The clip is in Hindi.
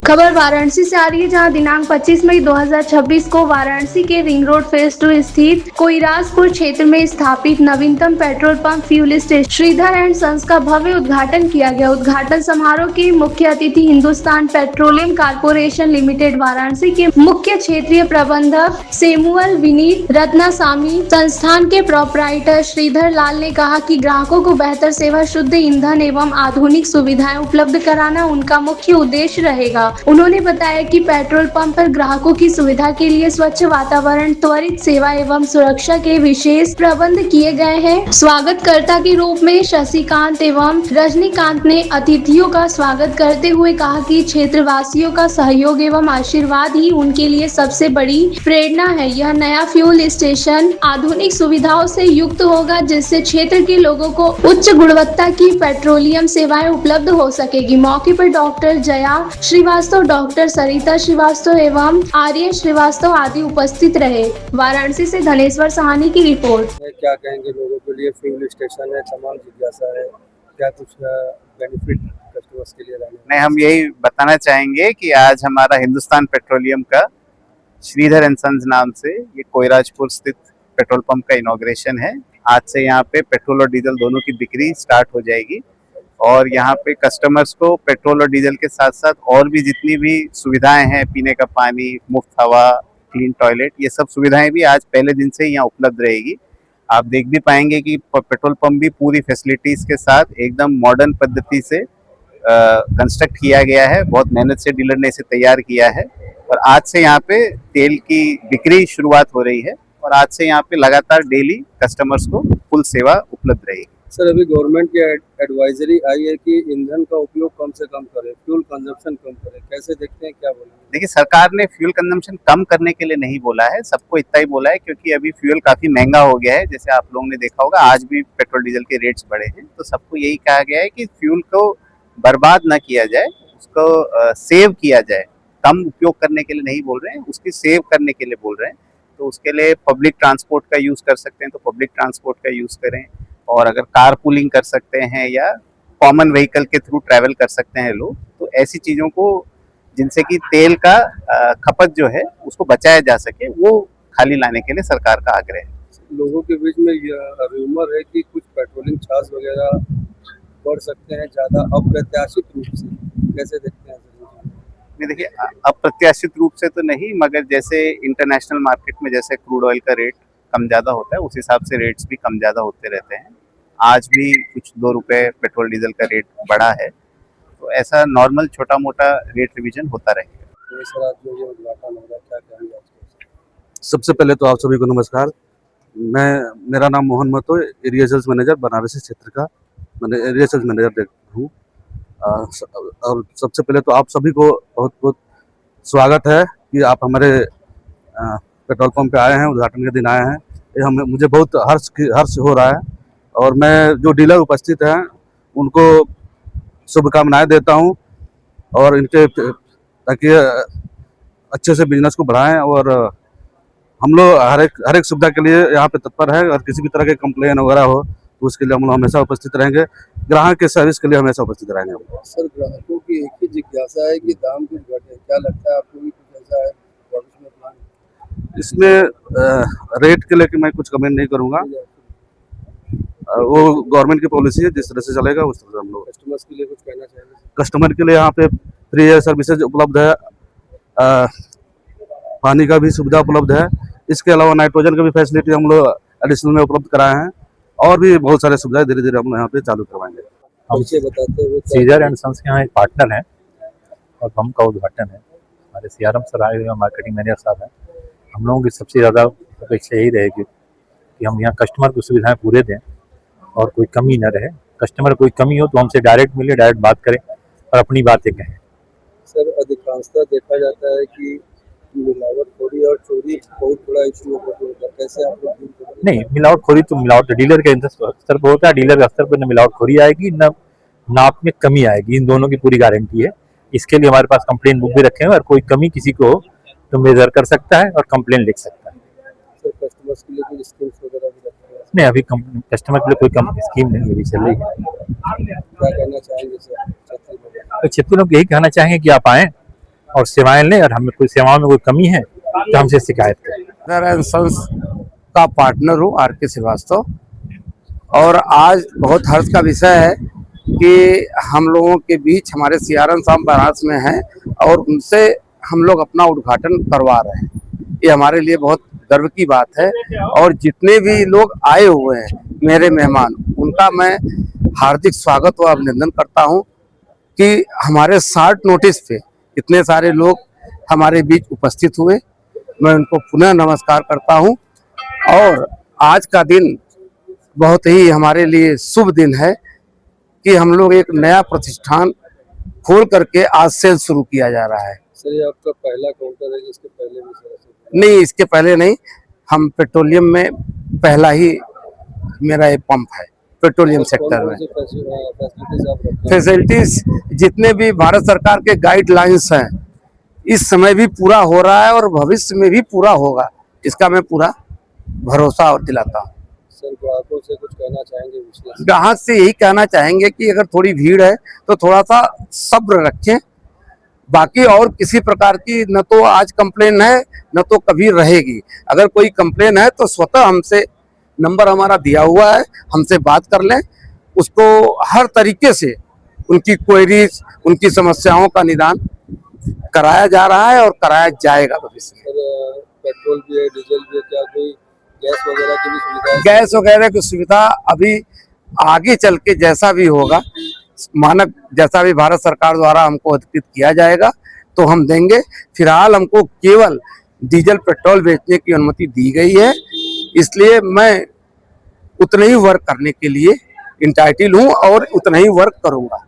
खबर वाराणसी से आ रही है, जहां दिनांक 25 मई 2026 को वाराणसी के रिंग रोड फेज 2 स्थित कोइरासपुर क्षेत्र में स्थापित नवीनतम petrol pump fuel station Sridhar and sons का भव्य उद्घाटन किया गया। उद्घाटन समारोह के मुख्य अतिथि Hindustan petroleum corporation limited Varanasi के मुख्य क्षेत्रीय प्रबंधक सेमुअल विनीत रत्नासामी, संस्थान के प्रोपराइटर श्रीधर लाल ने कहा कि ग्राहकों को बेहतर सेवा, शुद्ध ईंधन एवं आधुनिक सुविधाएं उपलब्ध कराना उनका मुख्य उद्देश्य रहेगा। उन्होंने बताया कि पेट्रोल पंप पर ग्राहकों की सुविधा के लिए स्वच्छ वातावरण, त्वरित सेवा एवं सुरक्षा के विशेष प्रबंध किए गए हैं। स्वागतकर्ता के रूप में शशिकांत एवं रजनीकांत ने अतिथियों का स्वागत करते हुए कहा कि क्षेत्रवासियों का सहयोग एवं आशीर्वाद ही उनके लिए सबसे बड़ी प्रेरणा है। यह नया फ्यूल स्टेशन आधुनिक सुविधाओं से युक्त होगा, जिससे क्षेत्र के लोगों को उच्च गुणवत्ता की पेट्रोलियम सेवाएं उपलब्ध हो सकेगी। मौके पर डॉक्टर जया श्रीवास्तव, डॉक्टर सरिता श्रीवास्तव एवं आर्य श्रीवास्तव आदि उपस्थित रहे। वाराणसी से धनेश्वर सहानी की रिपोर्ट। क्या कहेंगे लोगों के लिए? फ्यूल स्टेशन है, तमाम जिज्ञासा है, क्या कुछ बेनिफिट कस्टमर्स के लिए रहने? नहीं, हम यही बताना चाहेंगे कि आज हमारा हिंदुस्तान पेट्रोलियम का श्रीधर एंड सन्स नाम से ये कोइराजपुर स्थित पेट्रोल पंप का इनॉग्रेशन है। आज से यहाँ पे पेट्रोल और डीजल दोनों की बिक्री स्टार्ट हो जाएगी और यहाँ पे कस्टमर्स को पेट्रोल और डीजल के साथ साथ और भी जितनी भी सुविधाएं हैं, पीने का पानी, मुफ्त हवा, क्लीन टॉयलेट, ये सब सुविधाएं भी आज पहले दिन से यहाँ उपलब्ध रहेगी। आप देख भी पाएंगे कि पेट्रोल पंप भी पूरी फैसिलिटीज के साथ एकदम मॉडर्न पद्धति से कंस्ट्रक्ट किया गया है। बहुत मेहनत से डीलर ने इसे तैयार किया है और आज से यहाँ पे तेल की बिक्री शुरुआत हो रही है और आज से यहाँ पे लगातार डेली कस्टमर्स को फुल सेवा उपलब्ध रहेगी। सर, अभी गवर्नमेंट की एडवाइजरी आई है कि ईंधन का उपयोग कम से कम करें, फ्यूल कंजप्शन कम करें, कैसे देखते हैं, क्या बोलेंगे? देखिए, सरकार ने फ्यूल कंजम्पशन कम करने के लिए नहीं बोला है, सबको इतना ही बोला है क्योंकि अभी फ्यूल काफी महंगा हो गया है। जैसे आप लोगों ने देखा होगा, आज भी पेट्रोल डीजल के रेट्स बढ़े हैं, तो सबको यही कहा गया है कि फ्यूल को बर्बाद ना किया जाए, उसको सेव किया जाए। कम उपयोग करने के लिए नहीं बोल रहे हैं, उसकी सेव करने के लिए बोल रहे हैं। तो उसके लिए पब्लिक ट्रांसपोर्ट का यूज कर सकते हैं तो पब्लिक ट्रांसपोर्ट का यूज करें, और अगर कार पूलिंग कर सकते हैं या कॉमन व्हीकल के थ्रू ट्रैवल कर सकते हैं लोग, तो ऐसी चीजों को जिनसे कि तेल का खपत जो है उसको बचाया जा सके, वो खाली लाने के लिए सरकार का आग्रह है। लोगों के बीच में यह रूमर है कि कुछ पेट्रोलिंग चार्ज वगैरह बढ़ सकते हैं ज्यादा अप्रत्याशित रूप से, कैसे देखते हैं? नहीं, देखिए, अप्रत्याशित रूप से तो नहीं, मगर जैसे इंटरनेशनल मार्केट में जैसे क्रूड ऑयल का रेट कम ज़्यादा होता है, उस हिसाब से रेट्स भी कम ज़्यादा होते रहते हैं। आज भी कुछ 2 रुपए पेट्रोल डीजल का रेट बढ़ा है, तो ऐसा नॉर्मल छोटा मोटा रेट रिवीजन होता रहेगा। तो सर, आज जो ये उद्घाटन होगा, क्या कहेंगे आज? सबसे पहले तो आप सभी को नमस्कार। मेरा नाम Mohan Mahato, area sales manager Banarasi क्षेत्र का मैंने एरिया सेल्स मैनेजर हूँ। और सबसे पहले तो आप सभी को बहुत बहुत स्वागत है कि आप हमारे पेट्रोल पंप पे आए हैं, उद्घाटन के दिन आए हैं। ये मुझे बहुत हर्ष हो रहा है और मैं जो डीलर उपस्थित हैं उनको शुभकामनाएं देता हूं और इनके ताकि अच्छे से बिजनेस को बढ़ाएं। और हम लोग हर एक सुविधा के लिए यहाँ पे तत्पर है, और किसी भी तरह के कंप्लेन वगैरह हो तो उसके लिए हम लोग हमेशा उपस्थित रहेंगे। ग्राहक के सर्विस के लिए हमेशा उपस्थित रहेंगे। सर, ग्राहकों की एक ही जिज्ञासा है कि दाम क्यों घटे, क्या लगता है आपको भी कुछ ऐसा है भविष्य में प्लान? इसमें रेट के लेके मैं कुछ कमेंट नहीं करूँगा, वो गवर्नमेंट की पॉलिसी है, जिस तरह से चलेगा उस तरह से हम लोग। कस्टमर्स के लिए कुछ कहना चाहेंगे? कस्टमर के लिए यहाँ पे फ्री एयर सर्विसेज उपलब्ध है, पानी का भी सुविधा उपलब्ध है। इसके अलावा नाइट्रोजन का भी फैसिलिटी हम लोग एडिशनल में उपलब्ध कराए हैं, और भी बहुत सारे सुविधाएं धीरे धीरे हम यहाँ पे चालू करवाएंगे। हम बताते हुए श्रीधर एंड सन्स के यहाँ एक पार्टनर है और पंप का उद्घाटन है। हमारे सीआरएम सर आए हुए हैं, मार्केटिंग मैनेजर साहब हैं। हम लोगों की सबसे ज़्यादा अपेक्षा यही रहेगी कि हम यहाँ कस्टमर को सुविधाएं पूरे दें और कोई कमी न रहे। कस्टमर कोई कमी हो तो हमसे डायरेक्ट मिले, डायरेक्ट बात करें और अपनी बातें कहें। सर, अधिकांशतः देखा जाता है कि मिलावटखोरी और चोरी बहुत बड़ा इशू होता है, कैसे आप लोग? नहीं, मिलावटखोरी तो मिलावट डीलर के स्तर पर होता है, डीलर के स्तर पर न मिलावटखोरी आएगी न नाप में कमी आएगी। इन दोनों की पूरी गारंटी है। इसके लिए हमारे पास कंप्लेन बुक भी रखे हैं और कोई कमी किसी को हो तो मेजर कर सकता है और कंप्लेन लिख सकता है। सर, कस्टमर्स के लिए कोई स्कीम्स वगैरह भी रखते हैं? नहीं, अभी कस्टमर के लिए कोई स्कीम नहीं अभी चल रही है। क्या कहना चाहेंगे सर? तो क्षेत्रीय लोग यही कहना चाहेंगे कि आप आएँ और सेवाएं लें, और हमें कोई सेवाओं में कोई कमी है तो हमसे शिकायत करें। श्रीधर एंड सन्स का पार्टनर हूँ आर के श्रीवास्तव, और आज बहुत हर्ष का विषय है कि हम लोगों के बीच हमारे सियारन साहब बनारस में हैं और उनसे हम लोग अपना उद्घाटन करवा रहे हैं। ये हमारे लिए बहुत गर्व की बात है, और जितने भी लोग आए हुए हैं मेरे मेहमान, उनका मैं हार्दिक स्वागत व अभिनंदन करता हूं कि हमारे शॉर्ट नोटिस पे इतने सारे लोग हमारे बीच उपस्थित हुए। मैं उनको पुनः नमस्कार करता हूं, और आज का दिन बहुत ही हमारे लिए शुभ दिन है कि हम लोग एक नया प्रतिष्ठान खोल करके आज से शुरू किया जा रहा है। सर ये आपका पहला काउंटर है, जिसके पहले भी सर नहीं, इसके पहले नहीं, हम पेट्रोलियम में पहला ही मेरा ये पंप है पेट्रोलियम सेक्टर में। फैसिलिटीज आप रखते हैं? फैसिलिटीज जितने भी भारत सरकार के गाइडलाइंस हैं इस समय भी पूरा हो रहा है और भविष्य में भी पूरा होगा, इसका मैं पूरा भरोसा और दिलाता हूँ। सर ग्राहकों से कुछ कहना चाहेंगे विशेष? ग्राहक से यही कहना चाहेंगे कि अगर थोड़ी भीड़ है तो थोड़ा सा सब्र रखें, बाकी और किसी प्रकार की न तो आज कंप्लेन है न तो कभी रहेगी। अगर कोई कंप्लेन है तो स्वतः हमसे, नंबर हमारा दिया हुआ है, हमसे बात कर लें, उसको हर तरीके से उनकी क्वेरीज, उनकी समस्याओं का निदान कराया जा रहा है और कराया जाएगा भविष्य में। सर पेट्रोल भी है, डीजल भी है, क्या कोई गैस वगैरह की भी सुविधा है? गैस वगैरह की सुविधा अभी आगे चल के जैसा भी होगा, मानक जैसा भी भारत सरकार द्वारा हमको अधिकृत किया जाएगा तो हम देंगे। फिलहाल हमको केवल डीजल पेट्रोल बेचने की अनुमति दी गई है, इसलिए मैं उतने ही वर्क करने के लिए इंटाइटल हूँ और उतना ही वर्क करूँगा।